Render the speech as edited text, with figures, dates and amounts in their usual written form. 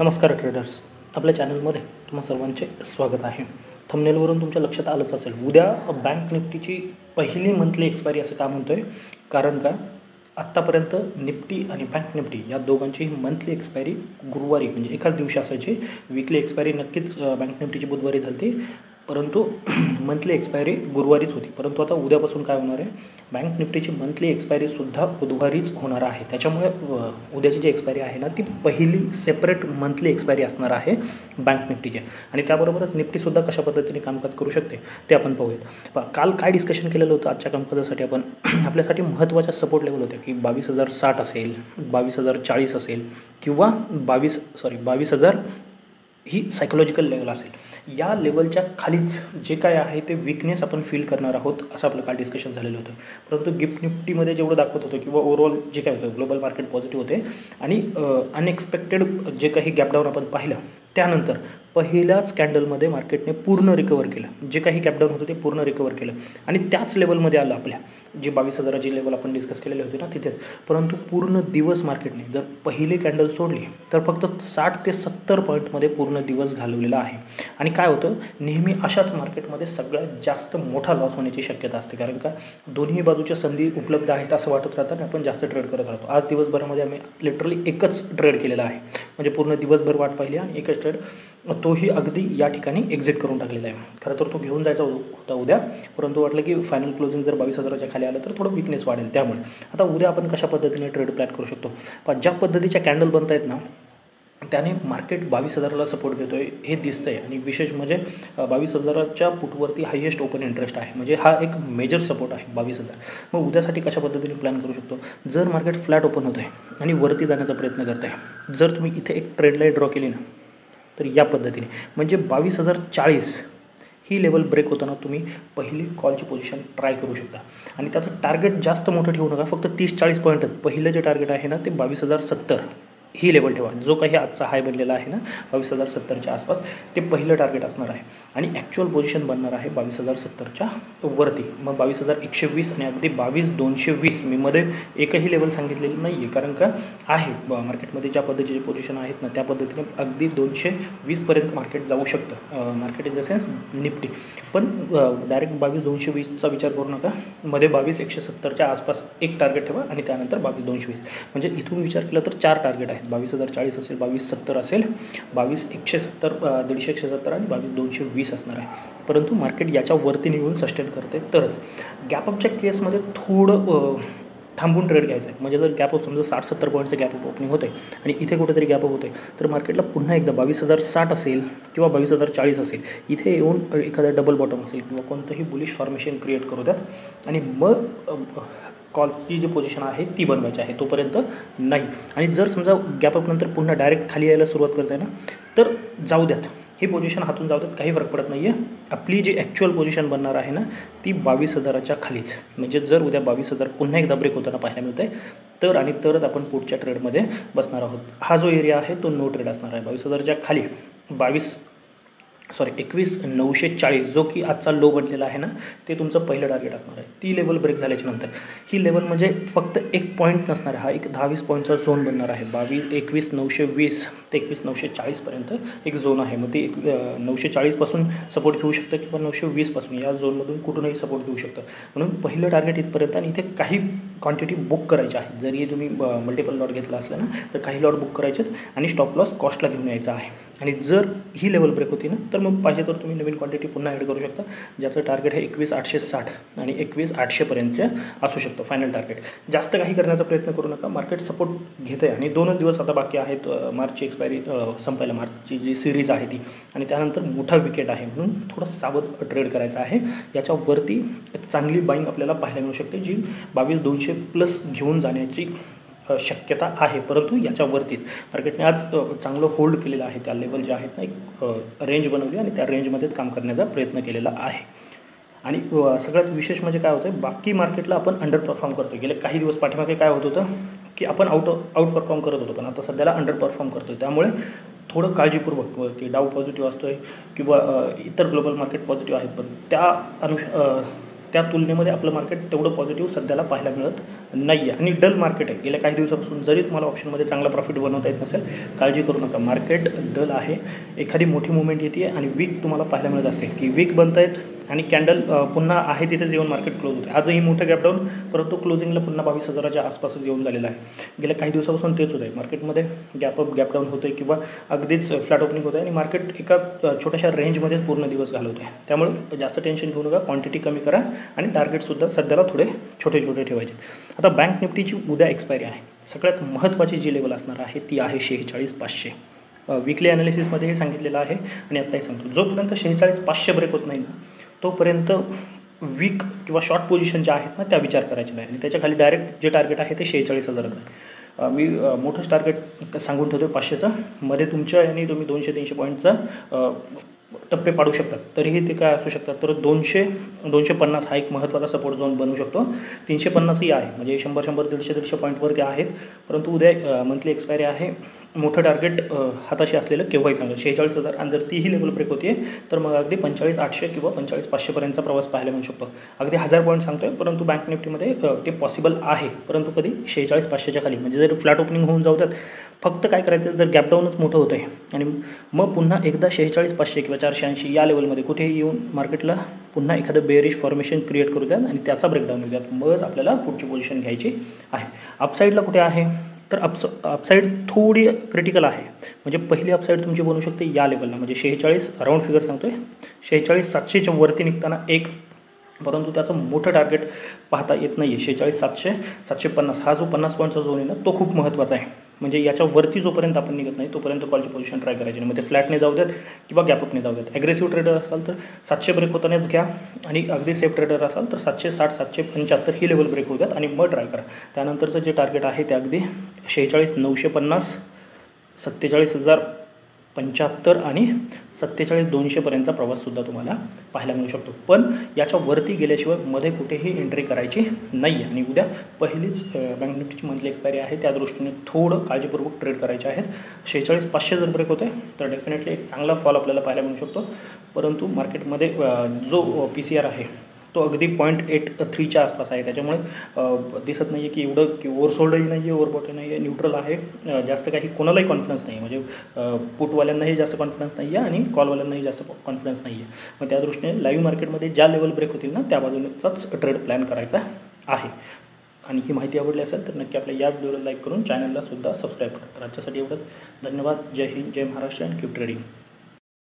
नमस्कार ट्रेडर्स, आपल्या चॅनलमध्ये तुम्हा सर्वांचे स्वागत आहे. थंबनेलवरून तुमच्या लक्षात आलंच असेल, उद्या बँक निफ्टीची पहिली मंथली एक्सपायरी असं का म्हणतो आहे? कारण का आत्तापर्यंत निफ्टी आणि बँक निफ्टी या दोघांचीही मंथली एक्सपायरी गुरुवारी म्हणजे एकाच दिवशी असायची. वीकली एक्सपायरी नक्कीच बँक निफ्टीची बुधवारी झाली, परंतु मंथली एक्सपायरी गुरुवारीच होती. परंतु आता उद्यापासून काय होणार आहे, बँक निफ्टीची मंथली एक्सपायरीसुद्धा बुधवारीच होणार आहे. त्याच्यामुळे उद्याची जी एक्सपायरी आहे ना, ती पहिली सेपरेट मंथली एक्सपायरी असणार आहे बँक निफ्टीची. आणि त्याबरोबरच निफ्टीसुद्धा कशा पद्धतीने कामकाज करू शकते ते आपण पाहूयात. काल काय डिस्कशन केलेलं होतं आजच्या कामकाजासाठी आपण आपल्यासाठी महत्त्वाच्या सपोर्ट लेवल होत्या की 22,060 असेल, 22,040 असेल किंवा 22,000 ही सायकोलॉजिकल लेवल असेल. या लेवलच्या खालीच जे काय आहे ते वीकनेस आपण फील करणार आहोत असं आपलं काल डिस्कशन झालेलं होतं. परंतु गिफ्ट निफ्टीमध्ये जेवढं दाखवत होतं किंवा ओव्हरऑल जे काय होतं ग्लोबल मार्केट पॉझिटिव्ह होते आणि अनएक्सपेक्टेड जे काही गॅपडाऊन आपण पाहिलं त्यानंतर पहिल्याच कॅन्डलमध्ये मार्केटने पूर्ण रिकवर केलं. जे काही गॅपडाऊन होतं ते पूर्ण रिकवर केलं आणि त्याच लेवलमध्ये आलं आपल्या जी 22,000ची लेवल आपण डिस्कस केलेली होती ना तिथेच. परंतु पूर्ण दिवस मार्केटने जर पहिली कॅन्डल सोडली तर फक्त 60 ते 70 पॉईंटमध्ये पूर्ण दिवस घालवलेला आहे. आणि काय होतं, नेहमी अशाच मार्केटमध्ये सगळ्यात जास्त मोठा लॉस होण्याची शक्यता असते. कारण का दोन्ही बाजूच्या संधी उपलब्ध आहेत असं वाटत राहतं आणि आपण जास्त ट्रेड करत राहतो. आज दिवसभरामध्ये आम्ही लिटरली एकच ट्रेड केलेला आहे, म्हणजे पूर्ण दिवसभर वाट पाहिली आणि एकच ट्रेड, तोही अगदी या ठिकाणी एक्झिट करून टाकलेला आहे. खरं तर तो घेऊन जायचा होता उद्या, परंतु वाटलं की फायनल क्लोजिंग जर 22,000च्या खाली आलं तर थोडं विकनेस वाढेल. त्यामुळे आता उद्या आपण कशा पद्धतीने ट्रेड प्लॅन करू शकतो. पण ज्या पद्धतीच्या कॅन्डल बनत आहेत ना, त्याने मार्केट 22,000ला सपोर्ट घेतो आहे हे दिसतं आहे. आणि विशेष म्हणजे 22,000च्या पुटवरती हायेस्ट ओपन इंटरेस्ट आहे, म्हणजे हा एक मेजर सपोर्ट आहे 22,000. मग उद्यासाठी कशा पद्धतीने प्लॅन करू शकतो. जर मार्केट फ्लॅट ओपन होतं आहे आणि वरती जाण्याचा प्रयत्न करत आहे, जर तुम्ही इथे एक ट्रेंड लाईन ड्रॉ केली ना, तर या पद्धतीने म्हणजे 22,040 ही लेवल ब्रेक होताना तुम्ही पहिली कॉलची पोझिशन ट्राय करू शकता. आणि त्याचं टार्गेट जास्त मोठं ठेवू नका, फक्त 30-40 पॉईंटच. पहिलं जे टार्गेट आहे ना ते 22,070 ही लेवल ठेवा. जो काही आजचा हाय बनलेला आहे ना 22,070च्या आसपास, ते पहिलं टार्गेट असणार आहे. आणि ॲक्च्युअल पोझिशन बनणार आहे 22,070च्या वरती. मग 22,120 आणि अगदी 22,220 मी मध्ये एकही लेवल सांगितलेलं नाही आहे. कारण का आहे मार्केटमध्ये ज्या पद्धतीचे पोझिशन आहेत ना त्या पद्धतीने अगदी 220पर्यंत मार्केट जाऊ शकतं. Market in the sense Nifty. पण डायरेक्ट 22,220चा विचार करू नका. मध्ये 22,170च्या आसपास एक टार्गेट ठेवा आणि त्यानंतर 22,220. म्हणजे इथून विचार केला तर 4 टार्गेट आहेत. 22,040 असेल, 22,70 असेल, 22,170, 150-170 आणि 22,220 असणार आहे. परंतु मार्केट याच्यावरती निघून सस्टेन करते तरच. गॅपअपच्या केसमध्ये थोडं थांबून ट्रेड घ्यायचं आहे. म्हणजे जर गॅपअप समजा 60-70 पॉईंटचं गॅपअप ओपनिंग होते आणि इथे कुठेतरी गॅपअप होते, तर मार्केटला पुन्हा एकदा 22,060 असेल किंवा 22,040 असेल, इथे येऊन एखादा डबल बॉटम असेल किंवा कोणतंही बुलिश फॉर्मेशन क्रिएट करू द्यात आणि मग कॉलची जी पोझिशन आहे ती बनवायची आहे, तोपर्यंत नाही. आणि जर समजा गॅपअपनंतर पुन्हा डायरेक्ट खाली यायला सुरुवात करत आहे ना, तर जाऊ द्यात, ही पोझिशन हातून जाऊ द्यात, काही फरक पडत नाही आहे. आपली जी ॲक्च्युअल पोझिशन बनणार आहे ना ती 22,000च्या खालीच. म्हणजे जर उद्या 22,000 पुन्हा एकदा ब्रेक होताना पाहायला मिळतं आहे तर आणि तरच आपण पुढच्या ट्रेडमध्ये बसणार आहोत. हा जो एरिया आहे तो नो ट्रेड असणार आहे. 22,000च्या खाली 21,940 जो की आजचा लो बनलेला आहे ना, ते तुमचं पहिलं टार्गेट असणार आहे. ती लेवल ब्रेक झाल्याच्या नंतर ही लेवल म्हणजे फक्त एक पॉईंट नसणार आहे, हा एक 10-20 पॉईंटचा झोन बनणार आहे. 21,920 ते 21,940पर्यंत एक झोन आहे. मग ती 940पासून सपोर्ट घेऊ शकतं किंवा 920पासून या झोनमधून कुठूनही सपोर्ट घेऊ शकतं. म्हणून पहिलं टार्गेट इथपर्यंत आणि इथे काही क्वांटिटी बुक करायची आहे. जरी तुम्ही मल्टिपल लॉट घेतला असला ना तर काही लॉट बुक करायचे आणि स्टॉप लॉस कॉस्टला घेऊन यायचा आहे. आणि जर ही लेवल ब्रेक होती ना तर मग पाहिजे तर तुम्ही नवीन क्वांटिटी पुन्हा ॲड करू शकता, ज्याचं टार्गेट हे 21,860 आणि 21,800पर्यंत असू शकतं फायनल टार्गेट. जास्त काही करण्याचा प्रयत्न करू नका. मार्केट सपोर्ट घेतं आहे आणि 2च दिवस आता बाकी आहेत मार्चची एक्सपायरी संपायला, मार्चची जी सिरीज आहे ती, आणि त्यानंतर मोठा विकेट आहे. म्हणून थोडं सावध ट्रेड करायचं आहे. याच्यावरती चांगली बाईंग आपल्याला पाहायला मिळू शकते, जी 22,200+ घेऊन जाण्याची शक्यता आहे. परंतु याच्यावरतीच मार्केटने आज चांगलं होल्ड केलेलं आहे. त्या लेवल जे आहेत ना एक रेंज बनवली आणि त्या रेंजमध्येच काम करण्याचा प्रयत्न केलेला आहे. आणि सगळ्यात विशेष म्हणजे काय होतं आहे, बाकी मार्केटला आपण अंडर परफॉर्म करतो. गेले काही दिवस पाठीमागे काय होत होतं की आपण आउट परफॉर्म करत होतो, पण आता सध्याला अंडर परफॉर्म करतो आहे. त्यामुळे थोडं काळजीपूर्वक की डाव पॉझिटिव्ह असतो आहे किंवा इतर ग्लोबल मार्केट पॉझिटिव्ह आहेत, पण त्या त्या तुलनेमध्ये आपलं मार्केट तेवढं पॉझिटिव्ह सध्याला पाहायला मिळत नाही आहे आणि डल मार्केट आहे. गेल्या काही दिवसापासून जरी तुम्हाला ऑप्शनमध्ये चांगला प्रॉफिट बनवता येत नसेल, काळजी करू नका. मार्केट डल आहे. एखादी मोठी मुवमेंट येते आहे आणि वीक तुम्हाला पाहायला मिळत असते की वीक बनत आहेत आणि कॅन्डल पुन्हा आहे तिथेच येऊन मार्केट क्लोज होते. आजही मोठं गॅपडाऊन, परंतु क्लोजिंगला पुन्हा 22,000च्या आसपासच येऊन झालेलं आहे. गेल्या काही दिवसापासून तेच होत आहे. मार्केटमध्ये गॅपअप गॅपडाऊन होतं आहे किंवा अगदीच फ्लॅट ओपनिंग होतं आहे आणि मार्केट एका छोट्याशा रेंजमध्येच पूर्ण दिवस घालवतो आहे. त्यामुळे जास्त टेन्शन घेऊ नका. क्वांटिटी कमी करा आणि टार्गेटसुद्धा सध्याला थोडे छोटे छोटे ठेवायचे. आता बँक निफ्टीची उद्या एक्सपायरी आहे. सगळ्यात महत्त्वाची जी लेवल असणार आहे ती आहे 46,500. वीकली ॲनालिसिसमध्ये हे सांगितलेलं आहे आणि आत्ताही सांगतो, जोपर्यंत 46,500 ब्रेक होत नाही ना, तोपर्यंत वीक किंवा शॉर्ट पोझिशन ज्या आहेत ना त्या विचार करायचे नाही आणि त्याच्या खाली डायरेक्ट जे टार्गेट आहे ते 46,000चं आहे. मी मोठंच टार्गेट सांगून ठेवतो 500चं. मध्ये तुमच्या आणि तुम्ही 200-300 पॉईंटचा टप्पे पाडू शकतात. तरीही ते काय असू शकतात, तर 200-250 हा एक महत्त्वाचा सपोर्ट झोन बनू शकतो. 350ही आहे, म्हणजे 100-100, 150-150 पॉईंटवरती आहेत. परंतु उद्या मंथली एक्सपायरी आहे. मोठं टार्गेट हाताशी असलेलं केव्हाही चांगलं 46,000 आणि जर तीही लेवल ब्रेक होते तर मग अगदी 45,800 किंवा 45,500पर्यंतचा प्रवास पाहायला मिळू शकतो. अगदी 1000 पॉईंट सांगतोय, परंतु बँक निफ्टीमध्ये ते पॉसिबल आहे. परंतु कधी 46,500च्या खाली, म्हणजे जर फ्लॅट ओपनिंग होऊन जाऊ त्यात फक्त काय करायचं, जर गॅपडाऊनच मोठं होतं आहे आणि मग पुन्हा एकदा 46,500 किंवा 480 या लेवलमध्ये कुठेही येऊन मार्केटला पुन्हा एखादं बेअरिश फॉर्मेशन क्रिएट करू द्यात आणि त्याचा ब्रेकडाऊन होऊ द्यात, मगच आपल्याला पुढची पोझिशन घ्यायची आहे. अपसाईडला कुठे आहे, तर अपसाईड थोडी क्रिटिकल आहे. म्हणजे पहिली अपसाईड तुमची बनू शकते या लेवलला, म्हणजे 46 अराऊंड फिगर सांगतोय, 46,700च्या वरती निघताना एक, परंतु त्याचं मोठं टार्गेट पाहता येत नाही आहे. 46,700, 750 हा जो 50 पॉईंटचा झोन आहे ना तो खूप महत्त्वाचा आहे. म्हणजे याच्यावरती जोपर्यंत आपण निघत नाही तोपर्यंत कॉलची पोझिशन ट्राय करायची नाही. मग ते फ्लॅटने जाऊ द्यात किंवा गॅपअपने जाऊ द्यात. ॲग्रेसिव्ह ट्रेडर असाल तर 700 ब्रेक होतानाच घ्या आणि अगदी सेफ ट्रेडर असाल तर 760, 775 ही लेवल ब्रेक होऊ द्यात आणि मग ट्राय करा. त्यानंतरचं जे टार्गेट आहे ते अगदी 46,950, 47,075 आणि 47,200पर्यंतचा प्रवाससुद्धा तुम्हाला पाहायला मिळू शकतो. पण याच्यावरती गेल्याशिवाय मध्ये कुठेही एंट्री करायची नाही आहे. आणि उद्या पहिलीच बँक निफ्टीची मंथली एक्सपायरी आहे, त्या दृष्टीने थोडं काळजीपूर्वक ट्रेड करायचे आहेत. 46,500 जर ब्रेक होते तर डेफिनेटली एक चांगला फॉल आपल्याला पाहायला मिळू शकतो. परंतु मार्केटमध्ये जो PCR आहे तो अगदी 0.83च्या आसपास आहे. त्याच्यामुळे दिसत नाही आहे की एवढं की ओव्हरसोल्डही नाही आहे, ओव्हरबॉटही नाही आहे, न्यूट्रल आहे. जास्त काही कोणालाही कॉन्फिडन्स नाही आहे, म्हणजे पुटवाल्यांनाही जास्त कॉन्फिडन्स नाही आहे आणि कॉलवाल्यांनाही जास्त कॉन्फिडन्स नाही आहे. मग त्या दृष्टीने लाईव्ह मार्केटमध्ये ज्या लेवल ब्रेक होतील ना त्या बाजूनेचाच ट्रेड प्लॅन करायचा आहे. आणि ही माहिती आवडली असेल तर नक्की आपल्या या व्हिडिओला लाईक करून चॅनलला सुद्धा सबस्क्राईब करा. तर आजच्यासाठी एवढंच. धन्यवाद. जय हिंद, जय महाराष्ट्र अँड कीप ट्रेडिंग.